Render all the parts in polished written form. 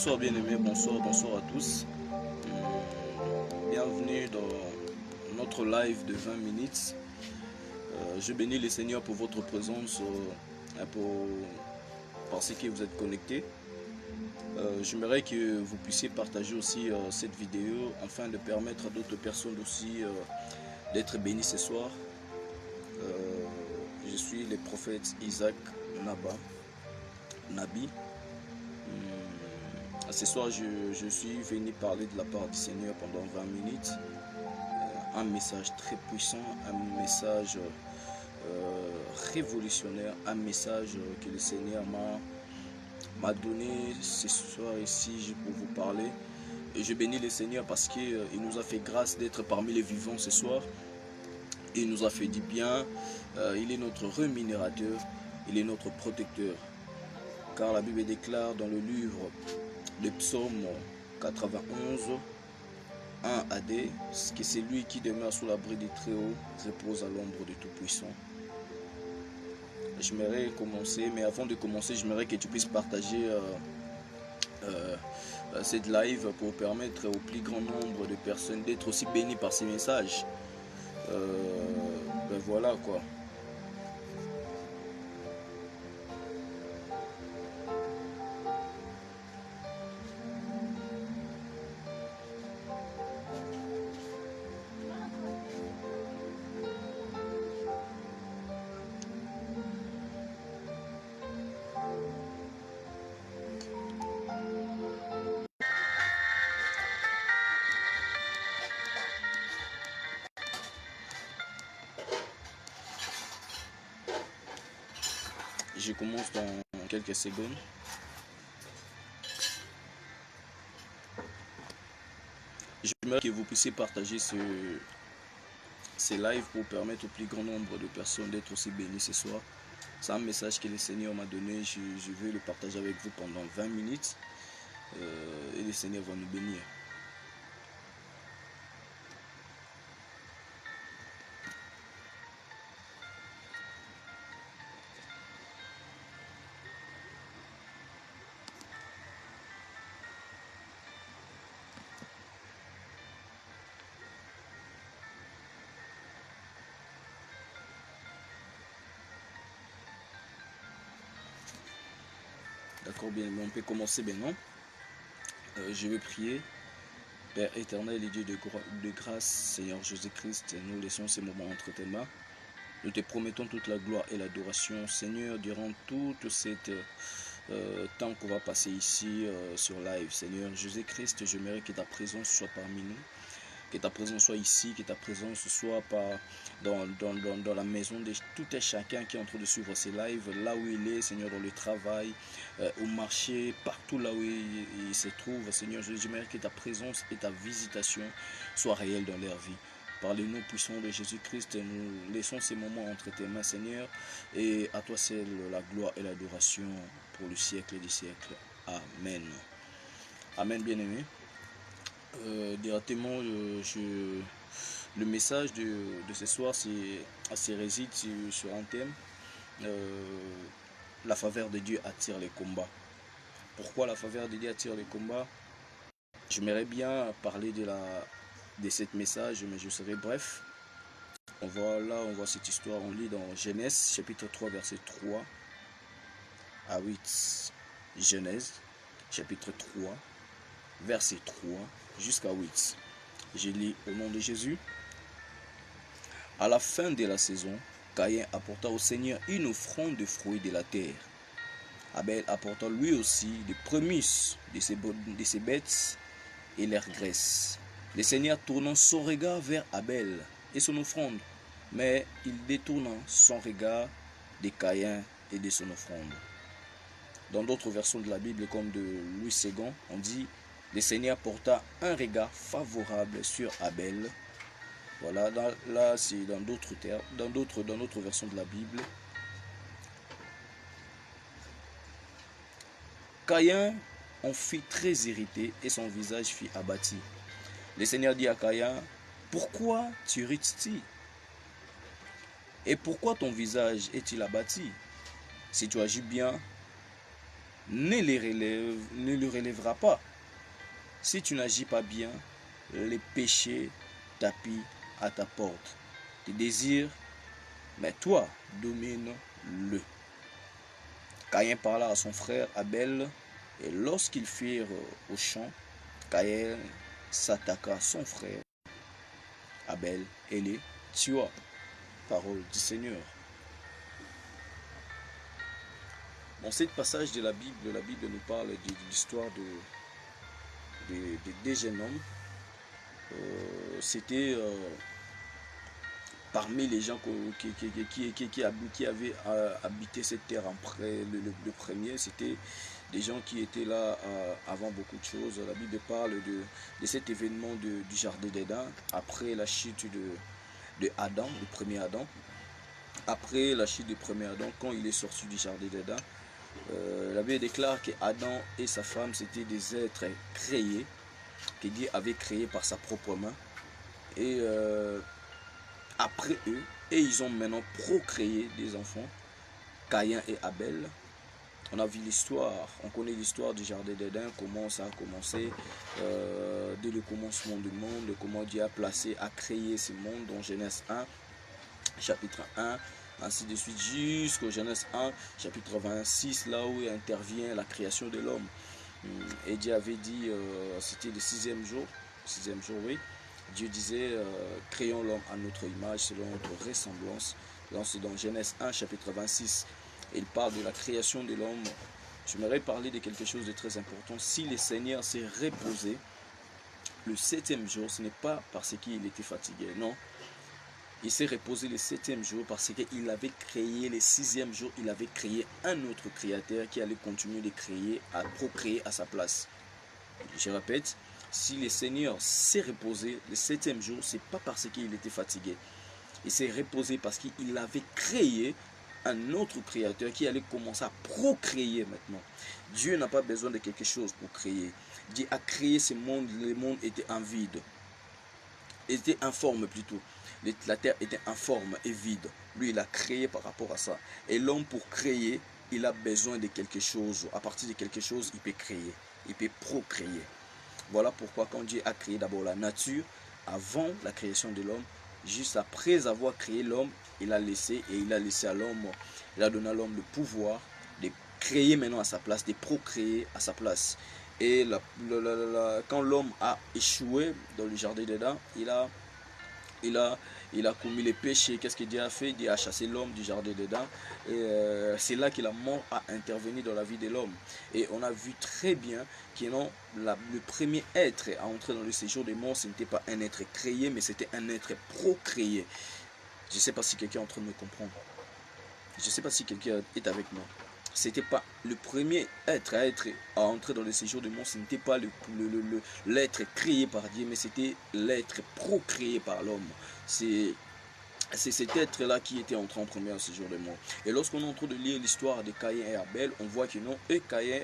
Bonsoir bien-aimés, bonsoir à tous. Bienvenue dans notre live de 20 minutes. Je bénis le Seigneur pour votre présence, parce que vous êtes connectés. J'aimerais que vous puissiez partager aussi cette vidéo afin de permettre à d'autres personnes aussi d'être bénies ce soir. Je suis le prophète Isaac Nabi. Ce soir, je suis venu parler de la part du Seigneur pendant 20 minutes. Un message très puissant, un message révolutionnaire, un message que le Seigneur m'a donné ce soir ici pour vous parler. Et je bénis le Seigneur parce qu'il nous a fait grâce d'être parmi les vivants ce soir. Il nous a fait du bien. Il est notre rémunérateur, il est notre protecteur. Car la Bible déclare dans le livre de Psaume 91, 1 à D, que c'est lui qui demeure sous l'abri du Très-Haut, repose à l'ombre du Tout-Puissant. J'aimerais commencer, mais avant de commencer, j'aimerais que tu puisses partager cette live pour permettre au plus grand nombre de personnes d'être aussi bénies par ces messages. Ben voilà quoi. Je commence dans quelques secondes. J'aimerais que vous puissiez partager ces lives pour permettre au plus grand nombre de personnes d'être aussi bénies ce soir. C'est un message que le Seigneur m'a donné. Je vais le partager avec vous pendant 20 minutes. Et le Seigneur va nous bénir. D'accord, bien, on peut commencer maintenant. Je vais prier. Père éternel et Dieu de grâce, Seigneur Jésus-Christ, nous laissons ces moments entre tes mains. Nous te promettons toute la gloire et l'adoration, Seigneur, durant toute cette temps qu'on va passer ici sur live. Seigneur Jésus-Christ, j'aimerais que ta présence soit parmi nous. Que ta présence soit ici, que ta présence soit pas dans la maison de tout et chacun qui est en train de suivre ces lives, là où il est, Seigneur, dans le travail, au marché, partout là où il se trouve. Seigneur, j'aimerais que ta présence et ta visitation soient réelles dans leur vie. Par le nom puissant de Jésus-Christ, nous laissons ces moments entre tes mains, Seigneur, et à toi seul la gloire et l'adoration pour le siècle des siècles. Amen. Amen, bien-aimé. Directement, le message de ce soir réside sur un thème. La faveur de Dieu attire les combats. Pourquoi la faveur de Dieu attire les combats? J'aimerais bien parler de cette message, mais je serai bref. On voit cette histoire, on lit dans Genèse, chapitre 3, verset 3 à 8. Genèse, chapitre 3, verset 3 jusqu'à 8. Je lis au nom de Jésus. À la fin de la saison, Caïn apporta au Seigneur une offrande de fruits de la terre. Abel apporta lui aussi des prémices de ses bêtes et leur graisse. Le Seigneur tournant son regard vers Abel et son offrande, mais il détourna son regard de Caïn et de son offrande. Dans d'autres versions de la Bible, comme de Louis II, on dit: le Seigneur porta un regard favorable sur Abel. Voilà, là c'est dans d'autres termes, dans d'autres versions de la Bible. Caïn en fut très irrité et son visage fut abattu. Le Seigneur dit à Caïn: pourquoi t'irrites-tu? Et pourquoi ton visage est-il abattu? Si tu agis bien, ne le relèvera pas. Si tu n'agis pas bien, les péchés tapis à ta porte. Tes désirs, mais toi, domine-le. Caïn parla à son frère Abel, et lorsqu'ils firent au champ, Caïn s'attaqua à son frère Abel et les tua. Parole du Seigneur. Dans ce passage de la Bible nous parle de l'histoire de deux jeunes hommes. C'était parmi les gens qui avaient habité cette terre le premier, c'était des gens qui étaient là avant beaucoup de choses. La Bible parle de cet événement du jardin d'Éden, après la chute de Adam, le premier Adam. Après la chute du premier Adam, quand il est sorti du jardin d'Éden, la Bible déclare qu'Adam et sa femme, c'était des êtres créés, que Dieu avait créés par sa propre main. Et après eux, et ils ont maintenant procréé des enfants, Caïn et Abel. On a vu l'histoire, on connaît l'histoire du jardin d'Éden, comment ça a commencé, dès le commencement du monde, comment Dieu a créé ce monde dans Genèse 1, chapitre 1, ainsi de suite, jusqu'au Genèse 1, chapitre 26, là où intervient la création de l'homme. Et Dieu avait dit, c'était le sixième jour, oui, Dieu disait, créons l'homme à notre image, selon notre ressemblance. C'est dans Genèse 1, chapitre 26. Il parle de la création de l'homme. J'aimerais parler de quelque chose de très important. Si le Seigneur s'est reposé le septième jour, ce n'est pas parce qu'il était fatigué, non. Il s'est reposé le septième jour parce qu'il avait créé le sixième jour, il avait créé un autre créateur qui allait continuer de créer, à procréer à sa place. Je répète, si le Seigneur s'est reposé le septième jour, ce n'est pas parce qu'il était fatigué. Il s'est reposé parce qu'il avait créé un autre créateur qui allait commencer à procréer maintenant. Dieu n'a pas besoin de quelque chose pour créer. Dieu a créé ce monde, le monde était en vide. Il était informe plutôt. La terre était informe et vide. Lui, il a créé par rapport à ça. Et l'homme, pour créer, il a besoin de quelque chose. À partir de quelque chose, il peut créer. Il peut procréer. Voilà pourquoi quand Dieu a créé d'abord la nature, avant la création de l'homme, juste après avoir créé l'homme, il a laissé à l'homme, il a donné à l'homme le pouvoir de créer maintenant à sa place, de procréer à sa place. Et quand l'homme a échoué dans le jardin d'Éden, il a commis les péchés. Qu'est-ce que Dieu a fait? Dieu a chassé l'homme du jardin d'Éden. Et c'est là que la mort a intervenu dans la vie de l'homme. Et on a vu très bien que non, le premier être à entrer dans le séjour des morts, ce n'était pas un être créé, mais c'était un être procréé. Je ne sais pas si quelqu'un est en train de me comprendre. Je ne sais pas si quelqu'un est avec moi. C'était pas le premier être à entrer dans le séjour du monde, ce n'était pas l'être créé par Dieu, mais c'était l'être procréé par l'homme. C'est cet être-là qui était entré en premier au séjour du monde. Et lorsqu'on est en train de lire l'histoire de Caïn et Abel, on voit que non, et Caïn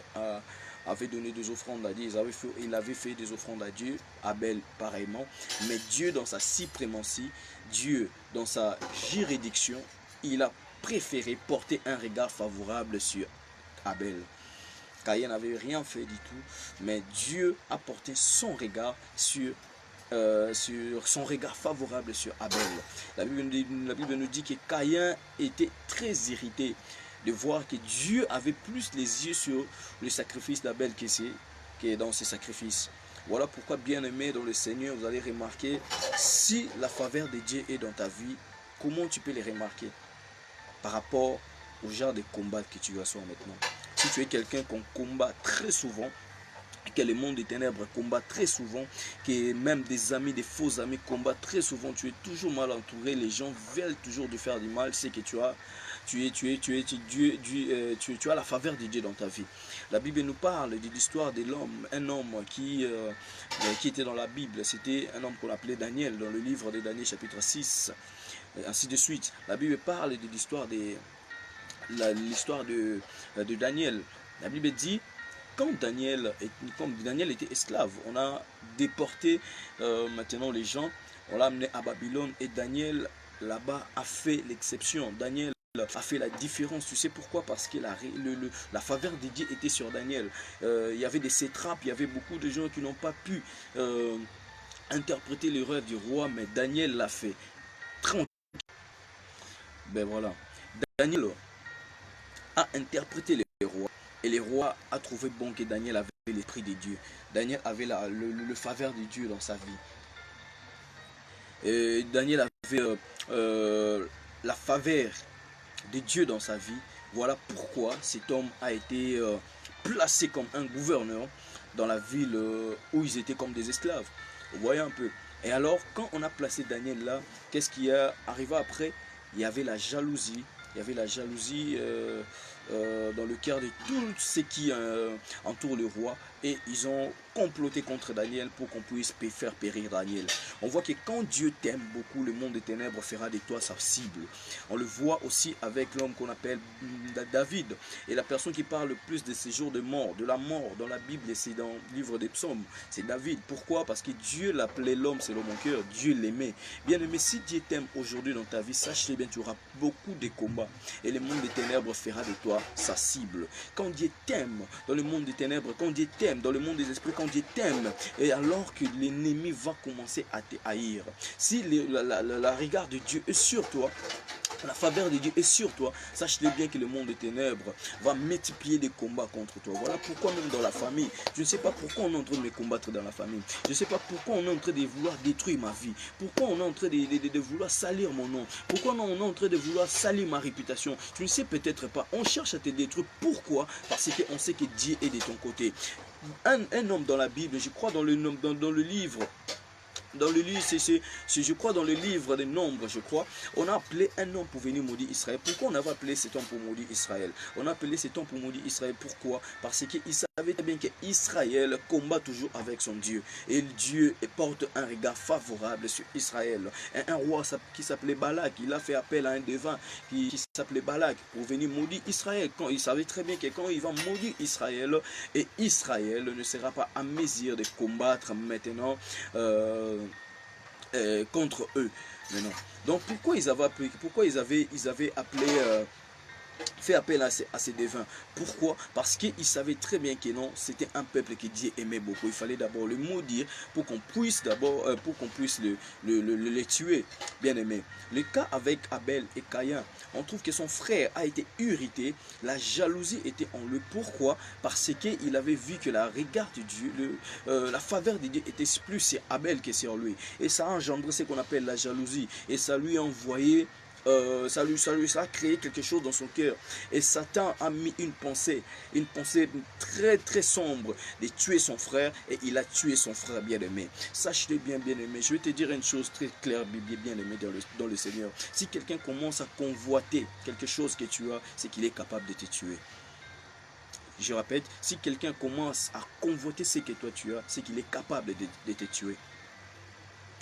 avait donné des offrandes à Dieu, il avait fait des offrandes à Dieu, Abel pareillement, mais Dieu dans sa suprématie, Dieu dans sa juridiction, il a préféré porter un regard favorable sur Abel. Caïn n'avait rien fait du tout, mais Dieu a porté son regard sur son regard favorable sur Abel. La Bible nous dit que Caïn était très irrité de voir que Dieu avait plus les yeux sur le sacrifice d'Abel que dans ses sacrifices. Voilà pourquoi, bien-aimé dans le Seigneur, vous allez remarquer, si la faveur de Dieu est dans ta vie, comment tu peux les remarquer? Par rapport au genre de combat que tu reçois maintenant. Si tu es quelqu'un qu'on combat très souvent, que le monde des ténèbres combat très souvent, que même des amis, des faux amis combattent très souvent, tu es toujours mal entouré, les gens veulent toujours te faire du mal, c'est que tu as la faveur de Dieu dans ta vie. La Bible nous parle de l'histoire de l'homme, un homme qui était dans la Bible, c'était un homme qu'on appelait Daniel, dans le livre de Daniel chapitre 6, ainsi de suite. La Bible parle de l'histoire de Daniel. La Bible dit, quand Daniel était esclave, on a déporté maintenant les gens, on l'a amené à Babylone et Daniel là-bas a fait l'exception. Daniel a fait la différence. Tu sais pourquoi? Parce que la faveur de Dieu était sur Daniel. Il y avait des satrapes, il y avait beaucoup de gens qui n'ont pas pu interpréter les rêves du roi, mais Daniel l'a fait. Tranquille. Ben voilà. Daniel a interprété les rois. Et les rois a trouvé bon que Daniel avait l'esprit de Dieu. Daniel avait le faveur de Dieu dans sa vie. Et Daniel avait la faveur de Dieu dans sa vie. Voilà pourquoi cet homme a été placé comme un gouverneur dans la ville où ils étaient comme des esclaves. Vous voyez un peu. Et alors, quand on a placé Daniel là, qu'est-ce qui est arrivé après? Il y avait la jalousie. Il y avait la jalousie dans le cœur de tous ceux qui entourent le roi. Et ils ont comploté contre Daniel pour qu'on puisse faire périr Daniel. On voit que quand Dieu t'aime beaucoup, le monde des ténèbres fera de toi sa cible. On le voit aussi avec l'homme qu'on appelle David. Et la personne qui parle le plus de ces jours de mort, de la mort dans la Bible, et c'est dans le livre des psaumes, c'est David. Pourquoi? Parce que Dieu l'appelait l'homme selon mon cœur. Dieu l'aimait. Bien aimé, si Dieu t'aime aujourd'hui dans ta vie, sache-le bien, tu auras beaucoup de combats. Et le monde des ténèbres fera de toi sa cible. Quand Dieu t'aime dans le monde des ténèbres, quand Dieu t'aime dans le monde des esprits, quand Dieu t'aime, et alors que l'ennemi va commencer à te haïr, si la regard de Dieu est sur toi, la faveur de Dieu est sur toi, sache-le bien que le monde des ténèbres va multiplier des combats contre toi. Voilà pourquoi même dans la famille, je ne sais pas pourquoi on est en train de me combattre dans la famille. Je ne sais pas pourquoi on est en train de vouloir détruire ma vie. Pourquoi on est en train de vouloir salir mon nom. Pourquoi on est en train de vouloir salir ma réputation. Tu ne sais peut-être pas. On cherche à te détruire. Pourquoi? Parce qu'on sait que Dieu est de ton côté. Un homme dans la Bible, je crois dans le livre, je crois dans le livre des Nombres, je crois, on a appelé un homme pour venir maudire Israël. Pourquoi on avait appelé cet homme pour maudire Israël? On a appelé cet homme pour maudire Israël. Pourquoi? Parce qu'il savait très bien qu'Israël combat toujours avec son Dieu. Et Dieu porte un regard favorable sur Israël. Un roi qui s'appelait Balak, il a fait appel à un devin qui s'appelait Balak pour venir maudire Israël. Quand il savait très bien que quand il va maudire Israël, et Israël ne sera pas à mesure de combattre maintenant contre eux. Mais non. Donc pourquoi ils avaient appelé, fait appel à ces devins? Pourquoi? Parce qu'ils savaient très bien que non, c'était un peuple que Dieu aimait beaucoup. Il fallait d'abord le maudire pour qu'on puisse les tuer. Bien aimé. Le cas avec Abel et Caïn, on trouve que son frère a été irrité. La jalousie était en lui. Pourquoi? Parce qu'il avait vu que la regard de Dieu, la faveur de Dieu était plus sur Abel que sur lui. Et ça a engendré ce qu'on appelle la jalousie. Et ça lui a envoyé ça a créé quelque chose dans son cœur. Et Satan a mis une pensée très très sombre de tuer son frère. Et il a tué son frère bien-aimé. Sache-le bien, bien-aimé. Je vais te dire une chose très claire, bien-aimé dans le Seigneur. Si quelqu'un commence à convoiter quelque chose que tu as, c'est qu'il est capable de te tuer. Je répète, si quelqu'un commence à convoiter ce que toi tu as, c'est qu'il est capable de te tuer.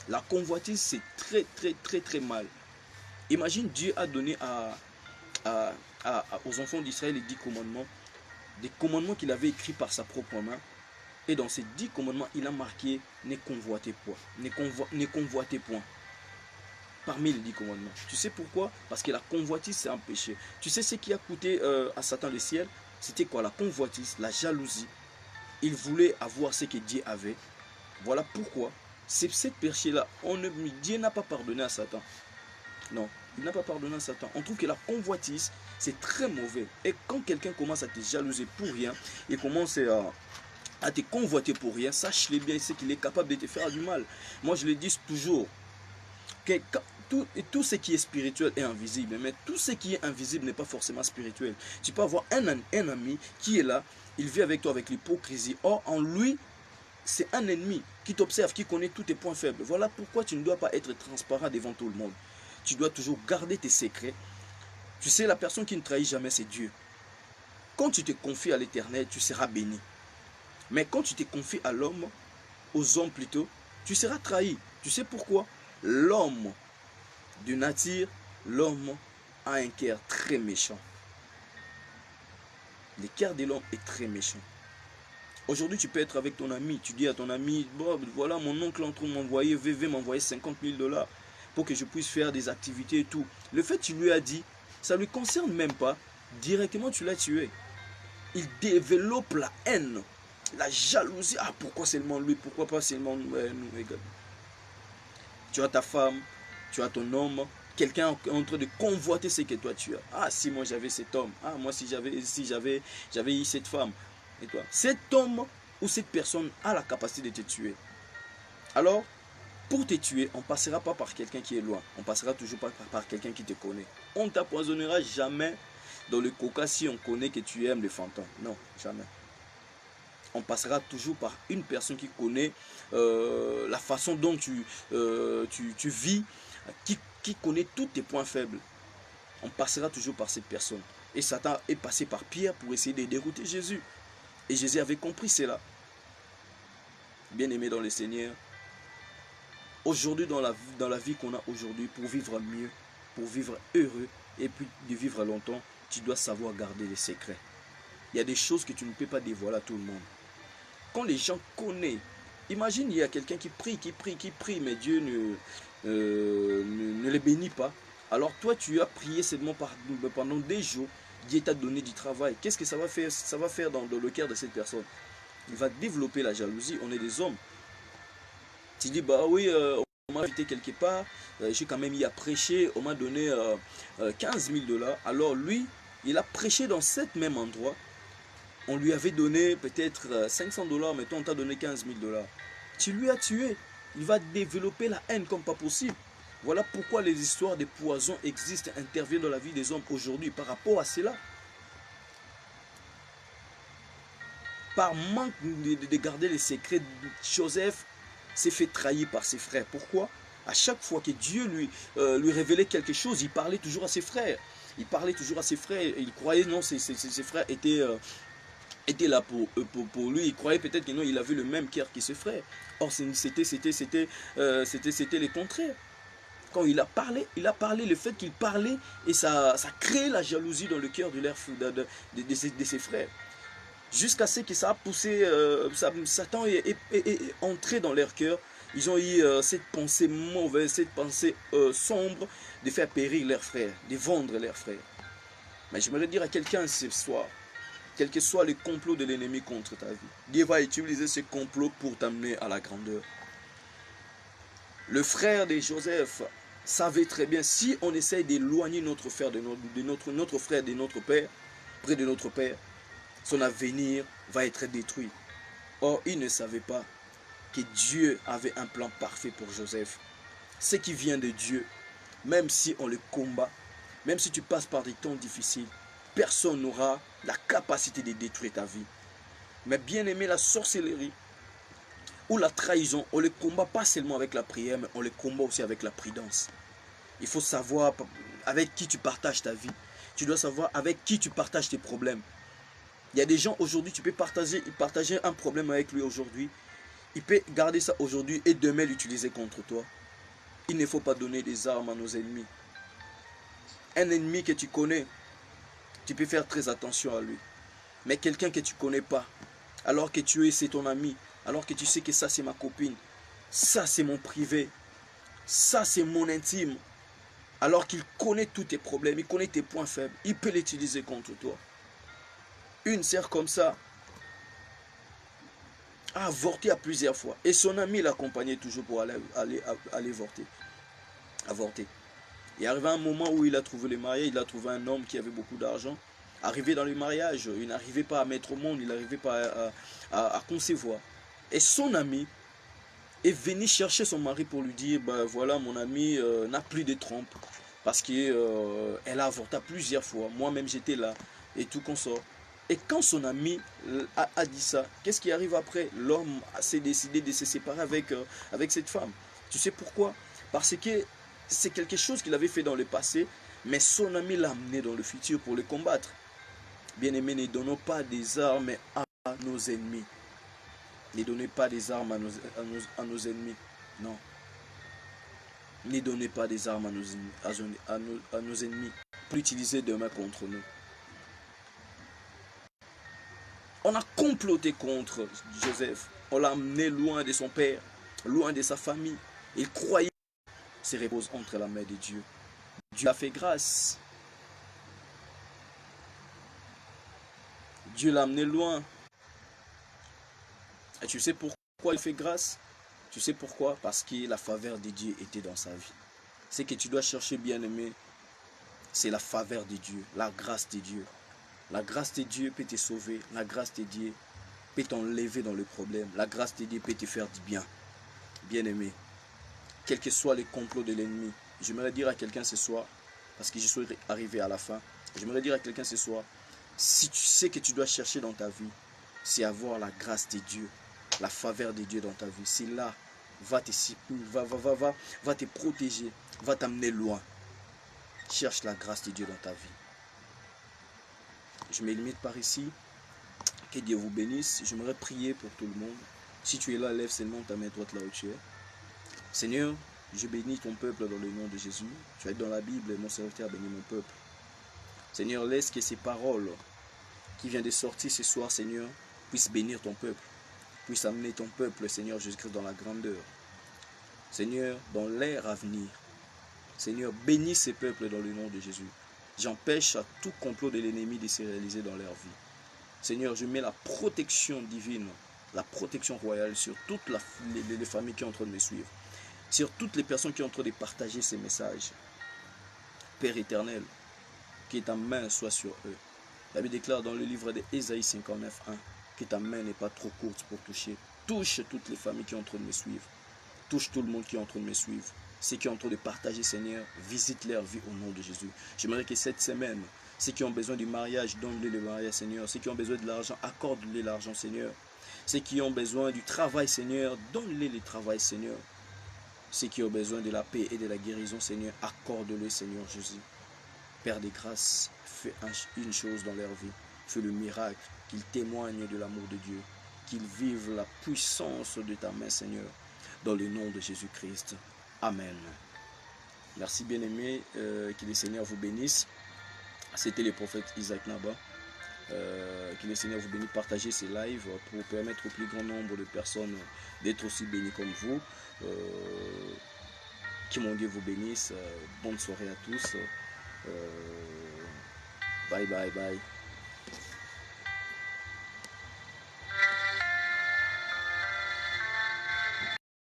La convoitise, c'est très très très très mal. Imagine, Dieu a donné aux enfants d'Israël les 10 commandements, des commandements qu'il avait écrits par sa propre main. Et dans ces 10 commandements, il a marqué ne convoitez point. Ne convoitez point. Parmi les 10 commandements. Tu sais pourquoi? Parce que la convoitise, c'est un péché. Tu sais ce qui a coûté à Satan le ciel? C'était quoi? La convoitise, la jalousie. Il voulait avoir ce que Dieu avait. Voilà pourquoi. C'est ce péché-là. Dieu n'a pas pardonné à Satan. Non, il n'a pas pardonné à Satan. On trouve que la convoitise, c'est très mauvais. Et quand quelqu'un commence à te jalouser pour rien, il commence à te convoiter pour rien, sache-le bien, c'est qu'il est capable de te faire du mal. Moi, je le dis toujours, que tout ce qui est spirituel est invisible, mais tout ce qui est invisible n'est pas forcément spirituel. Tu peux avoir un ami qui est là, il vit avec toi avec l'hypocrisie. Or, en lui, c'est un ennemi qui t'observe, qui connaît tous tes points faibles. Voilà pourquoi tu ne dois pas être transparent devant tout le monde. Tu dois toujours garder tes secrets. Tu sais, la personne qui ne trahit jamais, c'est Dieu. Quand tu te confies à l'Éternel, tu seras béni. Mais quand tu te confies à l'homme, aux hommes plutôt, tu seras trahi. Tu sais pourquoi? L'homme, de nature, l'homme a un cœur très méchant. Le cœur de l'homme est très méchant. Aujourd'hui, tu peux être avec ton ami. Tu dis à ton ami, bon, voilà, mon oncle est en train de m'envoyer, VV m'envoyer 50 000 $ pour que je puisse faire des activités et tout. Le fait que tu lui as dit, Ça ne lui concerne même pas. Directement, tu l'as tué. Il développe la haine, la jalousie. Ah, pourquoi seulement lui? Pourquoi pas seulement nous? Tu as ta femme, tu as ton homme, quelqu'un en train de convoiter ce que toi tu as. Ah, si moi j'avais cet homme. Ah, moi si j'avais eu cette femme. Et toi, cet homme ou cette personne a la capacité de te tuer. Alors, pour te tuer, on ne passera pas par quelqu'un qui est loin. On passera toujours par quelqu'un qui te connaît. On ne t'empoisonnera jamais dans le coca si on connaît que tu aimes les fantômes. Non, jamais. On passera toujours par une personne qui connaît la façon dont tu vis, qui connaît tous tes points faibles. On passera toujours par cette personne. Et Satan est passé par Pierre pour essayer de dérouter Jésus. Et Jésus avait compris cela. Bien-aimé dans le Seigneur, aujourd'hui dans la vie qu'on a aujourd'hui, pour vivre mieux, pour vivre heureux et puis de vivre longtemps, tu dois savoir garder les secrets. Il y a des choses que tu ne peux pas dévoiler à tout le monde. Quand les gens connaissent, imagine il y a quelqu'un qui prie, mais Dieu ne les bénit pas. Alors toi tu as prié seulement pendant des jours, Dieu t'a donné du travail. Qu'est-ce que ça va faire? Ça va faire dans le cœur de cette personne. Il va développer la jalousie. On est des hommes. Tu dis, bah oui, on m'a invité quelque part, j'ai quand même y à prêcher, on m'a donné 15 000 $. Alors lui, il a prêché dans cet même endroit. On lui avait donné peut-être 500 $, mais toi on t'a donné 15 000 $. Tu lui as tué. Il va développer la haine comme pas possible. Voilà pourquoi les histoires de poisons existent, interviennent dans la vie des hommes aujourd'hui par rapport à cela. Par manque de garder les secrets, Joseph s'est fait trahir par ses frères. Pourquoi? À chaque fois que Dieu lui révélait quelque chose, il parlait toujours à ses frères. Il parlait toujours à ses frères. Il croyait non, ses frères étaient là pour lui. Il croyait peut-être que non, il avait le même cœur que ses frères. Or, c'était le contraire. Quand il a parlé, le fait qu'il parlait, et ça crée la jalousie dans le cœur de ses frères. Jusqu'à ce que ça a poussé, Satan est entré dans leur cœur. Ils ont eu cette pensée mauvaise, cette pensée sombre de faire périr leurs frères, de vendre leurs frères. Mais j'aimerais dire à quelqu'un ce soir, quel que soit le complot de l'ennemi contre ta vie, Dieu va utiliser ce complot pour t'amener à la grandeur. Le frère de Joseph savait très bien, si on essaye d'éloigner notre frère de notre père, près de notre père, son avenir va être détruit. Or, il ne savait pas que Dieu avait un plan parfait pour Joseph. Ce qui vient de Dieu, même si on le combat, même si tu passes par des temps difficiles, personne n'aura la capacité de détruire ta vie. Mais bien aimé, la sorcellerie ou la trahison, on ne le combat pas seulement avec la prière, mais on le combat aussi avec la prudence. Il faut savoir avec qui tu partages ta vie. Tu dois savoir avec qui tu partages tes problèmes. Il y a des gens aujourd'hui, tu peux partager un problème avec lui aujourd'hui. Il peut garder ça aujourd'hui et demain l'utiliser contre toi. Il ne faut pas donner des armes à nos ennemis. Un ennemi que tu connais, tu peux faire très attention à lui. Mais quelqu'un que tu ne connais pas, alors que c'est ton ami, alors que tu sais que ça c'est ma copine, ça c'est mon privé, ça c'est mon intime, alors qu'il connaît tous tes problèmes, il connaît tes points faibles, il peut l'utiliser contre toi. Une sœur comme ça a avorté à plusieurs fois. Et son ami l'accompagnait toujours pour aller avorter. Et arrivé un moment où il a trouvé le mariage, il a trouvé un homme qui avait beaucoup d'argent. Arrivé dans le mariage, il n'arrivait pas à mettre au monde, il n'arrivait pas à concevoir. Et son ami est venu chercher son mari pour lui dire, ben voilà, mon ami n'a plus de trompe. Parce qu'elle a avorté plusieurs fois. Moi-même j'étais là et tout consort. Et quand son ami a dit ça, qu'est-ce qui arrive après? L'homme s'est décidé de se séparer avec cette femme. Tu sais pourquoi? Parce que c'est quelque chose qu'il avait fait dans le passé, mais son ami l'a amené dans le futur pour le combattre. Bien-aimés, ne donnons pas des armes à nos ennemis. Ne donnez pas des armes à nos ennemis. Non. Ne donnez pas des armes à nos ennemis pour l'utiliser demain contre nous. On a comploté contre Joseph. On l'a amené loin de son père, loin de sa famille. Il croyait qu'il se repose entre la main de Dieu. Dieu a fait grâce. Dieu l'a amené loin. Et tu sais pourquoi il fait grâce? Tu sais pourquoi? Parce que la faveur de Dieu était dans sa vie. Ce que tu dois chercher, bien-aimé, c'est la faveur de Dieu, la grâce de Dieu. La grâce de Dieu peut te sauver. La grâce de Dieu peut t'enlever dans le problème. La grâce de Dieu peut te faire du bien. Bien-aimé, quel que soit le complot de l'ennemi, j'aimerais dire à quelqu'un ce soir, parce que je suis arrivé à la fin, j'aimerais dire à quelqu'un ce soir, si tu sais que tu dois chercher dans ta vie, c'est avoir la grâce de Dieu, la faveur de Dieu dans ta vie. C'est là, va te protéger, va t'amener loin. Cherche la grâce de Dieu dans ta vie. Je me limite par ici. Que Dieu vous bénisse. J'aimerais prier pour tout le monde. Si tu es là, lève seulement ta main droite là où tu es. Seigneur, je bénis ton peuple dans le nom de Jésus. Tu es dans la Bible, mon serviteur bénit mon peuple. Seigneur, laisse que ces paroles qui viennent de sortir ce soir, Seigneur, puissent bénir ton peuple, puissent amener ton peuple, Seigneur Jésus-Christ, dans la grandeur. Seigneur, dans l'ère à venir. Seigneur, bénis ces peuples dans le nom de Jésus. J'empêche à tout complot de l'ennemi de se réaliser dans leur vie. Seigneur, je mets la protection divine, la protection royale sur toutes les familles qui sont en train de me suivre, sur toutes les personnes qui sont en train de partager ces messages. Père éternel, que ta main soit sur eux. La Bible déclare dans le livre d'Ésaïe 59:1 que ta main n'est pas trop courte pour toucher. Touche toutes les familles qui sont en train de me suivre. Touche tout le monde qui est en train de me suivre. Ceux qui sont en train de partager, Seigneur, visite leur vie au nom de Jésus. J'aimerais que cette semaine, ceux qui ont besoin du mariage, donne-les le mariage, Seigneur. Ceux qui ont besoin de l'argent, accorde-les l'argent, Seigneur. Ceux qui ont besoin du travail, Seigneur, donne-les le travail, Seigneur. Ceux qui ont besoin de la paix et de la guérison, Seigneur, accorde-le, Seigneur Jésus. Père des grâces, fais une chose dans leur vie. Fais le miracle, qu'ils témoignent de l'amour de Dieu. Qu'ils vivent la puissance de ta main, Seigneur. Dans le nom de Jésus-Christ. Amen. Merci bien-aimés, que le Seigneur vous bénisse. C'était le prophète Isaac Naba. Que le Seigneur vous bénisse. Partagez ces lives pour permettre au plus grand nombre de personnes d'être aussi bénies comme vous. Que mon Dieu vous bénisse. Bonne soirée à tous. Bye bye bye.